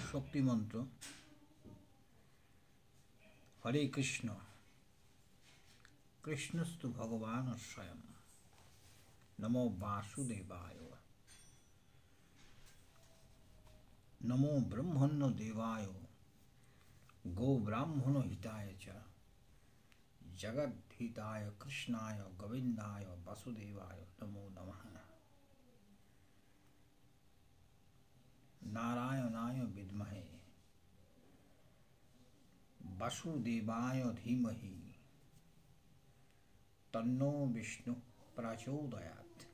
শক্তি মন্ত্র। হরে কৃষ্ণ, কৃষ্ণস্তু ভগবান স্বয়ং, নমো বাসুদেবায়, নমো ব্রহ্মণ্য দেবায়, গো ব্রাহ্মণ হিতায় চ, জগদ্ধিতায় কৃষ্ণায় গোবিন্দায় বাসুদেবায় নমো নমঃ। नारायणाय विद्महे वासुदेवाय धीमहि तन्नो विष्णु प्रचोदयात्।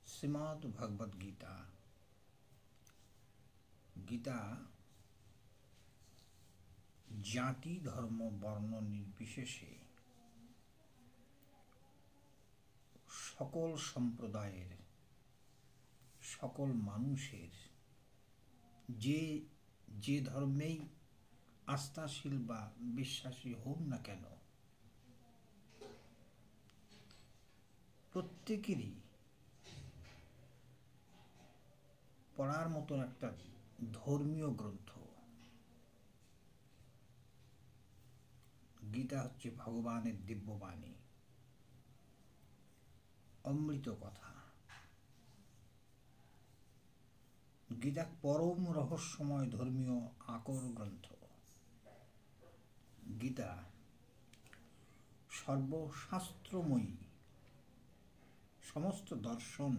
श्रीमद् भगवद गीता। गीता जाति धर्म वर्ण निर्विशेषे सकल सम्प्रदायेर सकल मानुषेर जे जे धर्मेई आस्थाशील बा विश्वासी होक ना केन प्रत्येकेरই पढ़ार मतन एकटा धर्मीय ग्रंथ। गीता हच्छे भगवानेर दिव्यबाणी, अमृत कथा। गीता परम रहस्यमय धर्मीय आकर ग्रंथ। गीता सर्वशास्त्रमयी, समस्त दर्शन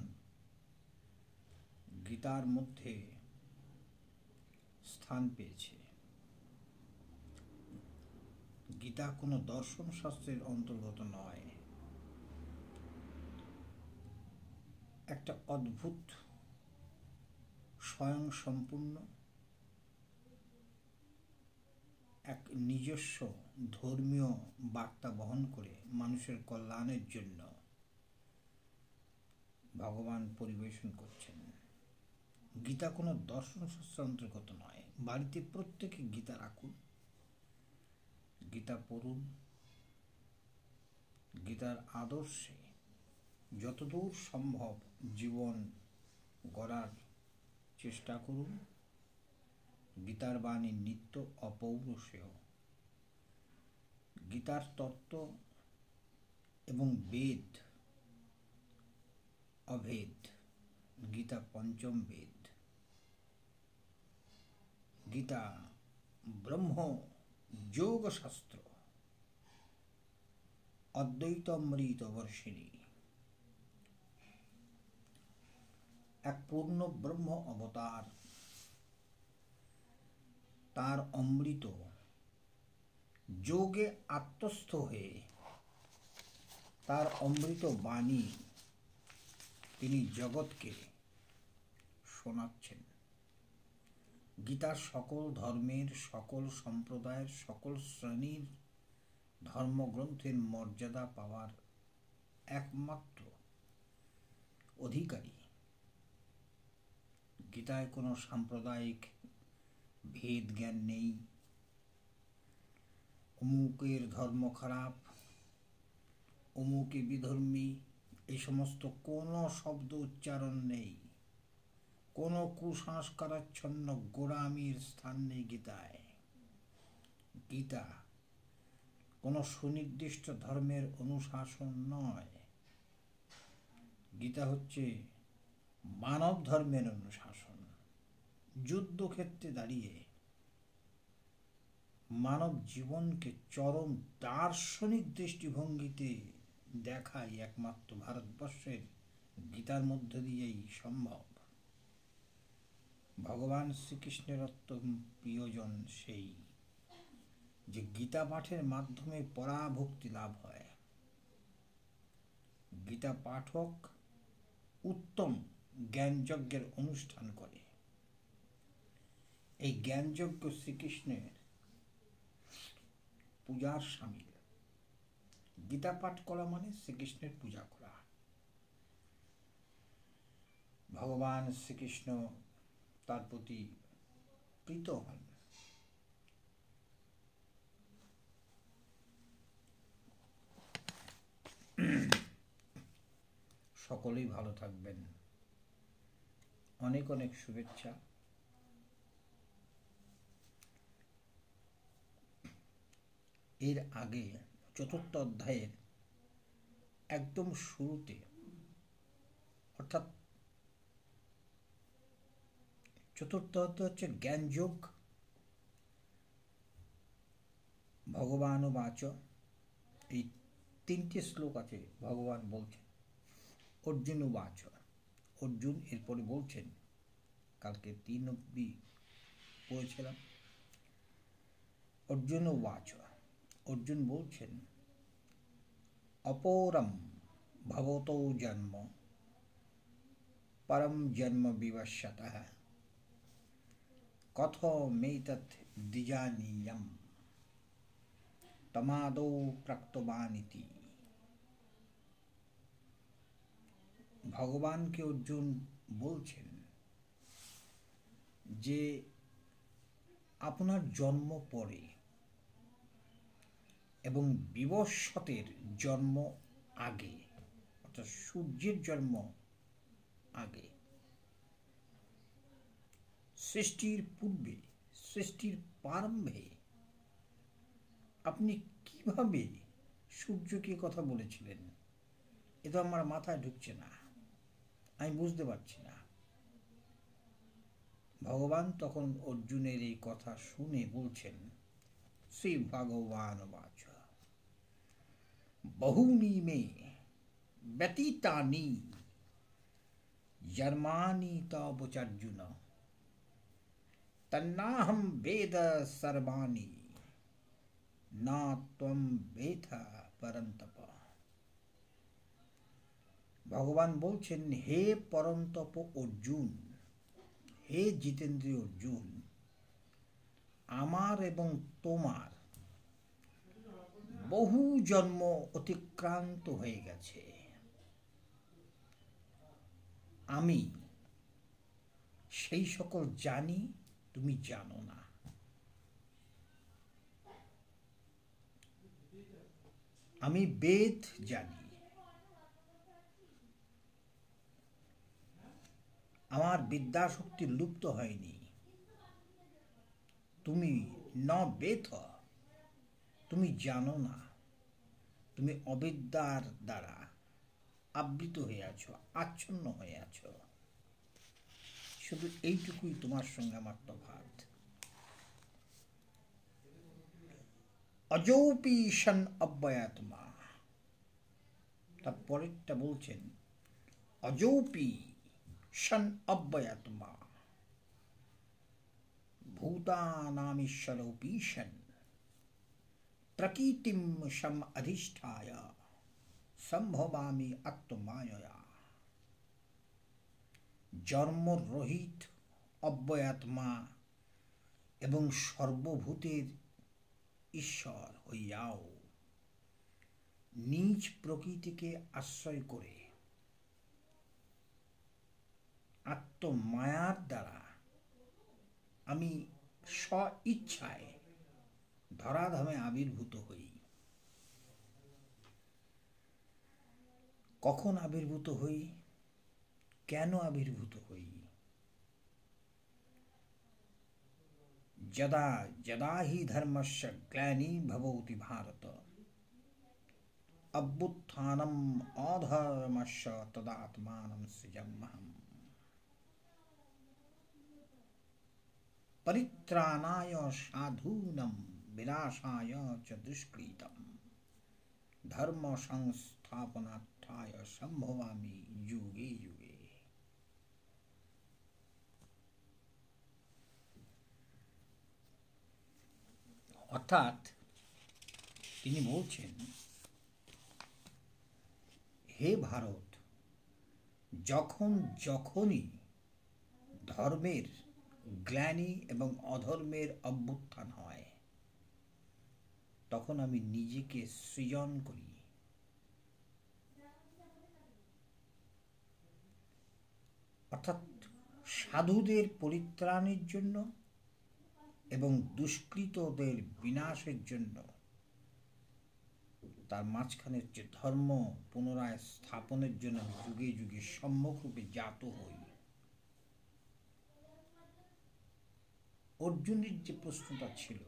गीतार मध्य स्थान पेয়েছে। गीता कोनो दर्शन शास्त्रेर अंतर्गत नय, एक अद्भुत स्वयं सम्पूर्ण एक निजस्व धर्मीय बार्ता बहन करे मानुषेर कल्याणेर जन्य भगवान परिवेशन करছেন। गीता कोनो दर्शन शास्त्र अंतर्गत नय। बाड़ीते प्रत्येके गीता राखुन, गीता पढ़ुन, गीतार आदर्शे যতদূর সম্ভব জীবন গড়ার চেষ্টা করুন। গীতার বাণী নিত্য অপৌরুষেয়। গীতার তত্ত্ব এবং বেদ अभेद। गीता पंचम वेद। गीता ब्रह्म योग शास्त्र, अद्वैतमृत वर्षिणी, एक पूर्ण ब्रह्म अवतार। तार अमृत योगे आत्मस्थ हये तार अमृत बाणी তিনি জগৎকে শোনাচ্ছেন। গীতার সকল ধর্মের সকল সম্প্রদায়ের সকল শ্রেণীর ধর্মগ্রন্থের মর্যাদা পাওয়ার একমাত্র অধিকারী। গীতায় কোনো সাম্প্রদায়িক ভেদ জ্ঞান নেই। অমুকের ধর্ম খারাপ, অমুকে বিধর্মী, এই সমস্ত কোনো শব্দ উচ্চারণ নেই। কোনো কুসংস্কারাচ্ছন্ন গোঁড়ামির স্থান নেই গীতায়। গীতা কোনো সুনির্দিষ্ট ধর্মের অনুশাসন নয়। গীতা হচ্ছে মানব ধর্মের অনুশাসন। যুদ্ধক্ষেত্রে দাঁড়িয়ে মানব জীবনকে চরম দার্শনিক দৃষ্টিভঙ্গিতে দেখাই একমাত্র ভারতবর্ষের গীতার মধ্য দিয়েই সম্ভব। ভগবান শ্রীকৃষ্ণের অত্যন্ত প্রিয়জন সেই যে গীতা পাঠের মাধ্যমে পরাভক্তি লাভ হয়। গীতা পাঠক উত্তম জ্ঞানযজ্ঞের অনুষ্ঠান করে। এই জ্ঞানযজ্ঞ শ্রীকৃষ্ণের পূজার শামিল। गीता पाठ करा माने श्रीकृष्णेर पूजा करा। भगवान श्रीकृष्ण तार प्रति प्रीत हन। সকলেই ভালো থাকবেন। অনেক অনেক শুভেচ্ছা। এর আগে চতুর্থ অধ্যায়ের একদম শুরুতে, অর্থাৎ চতুর্থ অধ্যায় হচ্ছে জ্ঞানযোগ। ভগবানুবাচ, এই 3টে শ্লোক আছে। ভগবান বলছেন অর্জুনুবাচ, অর্জুন এরপরে বলছেন, কালকে 3 অব্দি পড়েছিলাম। অর্জুনুবাচ, অর্জুন বলছেন অপরম ভবতো জন্ম পরম জন্ম বিবশ্যতঃ কথমেতৎ দ্বিজানীয়ম তমাদৌ প্রাক্তবানিতি। ভগবানকে অর্জুন বলছেন যে আপনার জন্ম পরে এবং বিবস্বতের জন্ম আগে, অর্থাৎ সূর্যের জন্ম আগে, সৃষ্টির পূর্বে, সৃষ্টির প্রারম্ভে আপনি কিভাবে সূর্যকে কথা বলেছিলেন, এ তো আমার মাথায় ঢুকছে না, আমি বুঝতে পারছি না। ভগবান তখন অর্জুনের এই কথা শুনে বলছেন, শ্রী ভগবান বাচ বহুনি মে ব্যতীতানি জন্মানি তব চার্জুন তন্নাহম বেদ সর্বাণি না ত্বম বেদ পরন্তপ। ভগবান বলছেন, হে পরন্তপ অর্জুন, হে জিতেন্দ্রীয় অর্জুন, আমার এবং তোমার বহু জন্ম অতিক্রান্ত হয়ে গেছে। আমি সেই সকল জানি, তুমি জানো না। আমি বেদ জানি, আমার বিদ্যাশক্তি লুপ্ত হয়নি। তুমি ন বেদ, তুমি জানো না, তুমি অবিদ্যার দ্বারা আবৃত হয়ে আছো, আচ্ছন্ন হয়ে আছো। শুধু এইটুকুই তোমার সঙ্গে আমার তফাৎ। অজৌপি সন অব্যয়াত্মা, তার পরেরটা বলছেন অজৌপি সন অব্যয়াত্মা ভূতানামীশ্বরোপি সন প্রকৃতিম সম অধিষ্ঠায় সম্ভবামি আত্মমায়য়া। জন্মরহিত অব্যয়াত্মা এবং সর্বভূতের ঈশ্বর হইয়াও নিজ প্রকৃতিকে আশ্রয় করে আত্মমায়ার দ্বারা আমি স্ব ইচ্ছায় ধরাধামে আবির্ভূত হই। কখন আবির্ভূত হই, কেন আবির্ভূত হই? যদা যদা হি ধর্মস্য গ্লানি ভবতি ভারত অভ্যুত্থানম অধর্মস্য তদাত্মানম সৃজাম্যহম পরিত্রাণায় সাধূনাং বিনাশায় চ দুষ্কৃতম ধর্ম সংস্থাপনার্থায় সম্ভবামি যুগে যুগে। অর্থাৎ তিনি বলছেন, হে ভারত, যখন যখনই ধর্মের গ্লানি এবং অধর্মের অভ্যুত্থান হয়, তখন আমি নিজেকে সৃজন করি। অর্থাৎ সাধুদের পরিত্রাণের জন্য এবং দুষ্কৃতদের বিনাশের জন্য তার মাঝখানের যে ধর্ম পুনরায় স্থাপনের জন্য যুগে যুগে সম্মুখরূপে জাত হই। অর্জুনের যে প্রশ্নটা ছিল,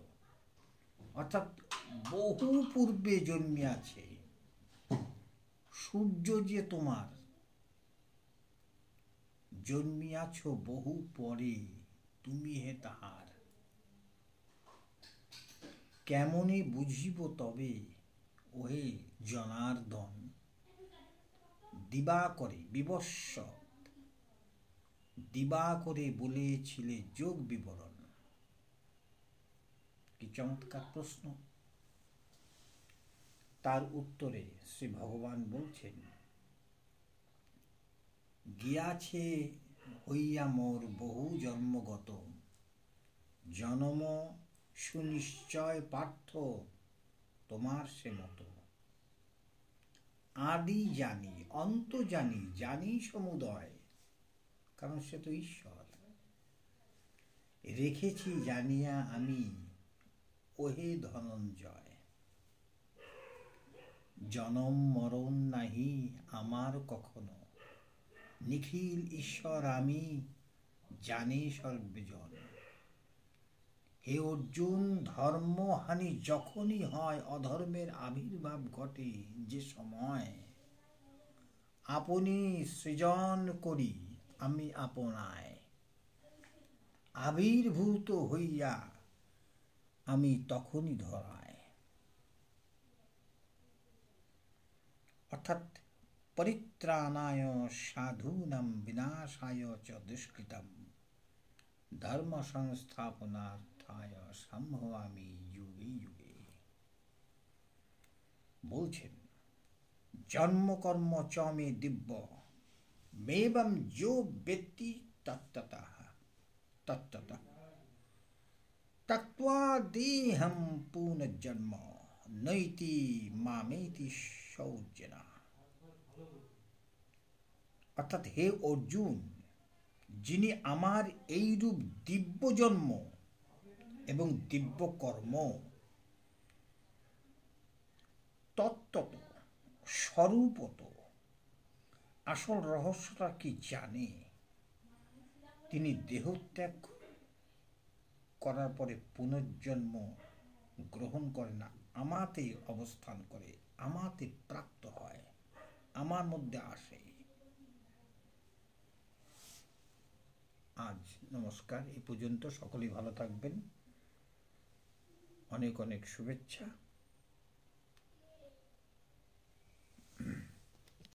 অর্থাৎ বহু পূর্বে জন্মিয়াছে সূর্য যে তোমার, জন্মিয়াছ বহু পরে তুমি হে তাহার। কেমনে বুঝিব তবে ওহে জনার্দন, দিবাকরে বিবস্বত দিবাকরে বলেছিলে যোগ বিবরণ। কি চমৎকার প্রশ্ন! তার উত্তরে শ্রী ভগবান বলছেন, গিয়াছে হইয়া মোর বহু জন্মগত, জনম সুনিশ্চয় পার্থ তোমার সে মতো। আদি জানি অন্ত জানি, জানি সমুদয়, কারণ সে তো ঈশ্বর। রেখেছি জানিয়া আমি ওহে ধনঞ্জয়, জনম মরণ নাহি আমার কখনো, নিখিল ঈশ্বর আমি জানি সর্বজন। হে অর্জুন, ধর্মহানি যখনই হয়, অধর্মের আবির্ভাব ঘটে যে সময়, আপনি সৃজন করি আমি আপনায়, আবির্ভূত হইয়া আমি তখনই ধরায়। অর্থাৎ পরিত্রাণায় সাধূনাং বিনাশায় চ দুষ্কৃতম, ধর্ম সংস্থাপনার্থায় সম্ভবামি যুগে যুগে। বলছেন, জন্মকর্ম চ মে দিব্য, মেবং যো বেত্তি তত্ত্বতঃ তত্ত্বতঃ, त्यक्त्वा देहं पुनर्जन्म नैति मामेति सौजना। অর্থাৎ হে অর্জুন, যিনি আমার এইরূপ দিব্য জন্ম এবং দিব্য কর্ম তত্ত্বত স্বরূপত আসল রহস্যটা কি জানে, তিনি দেহত্যাগ করার পরে পুনর্জন্ম গ্রহণ করে না, আমাতে অবস্থান করে, আমাতে প্রাপ্ত হয়, আমার মধ্যে আসে। আজ নমস্কার, এই পর্যন্ত। সকলেই ভালো থাকবেন। অনেক অনেক শুভেচ্ছা।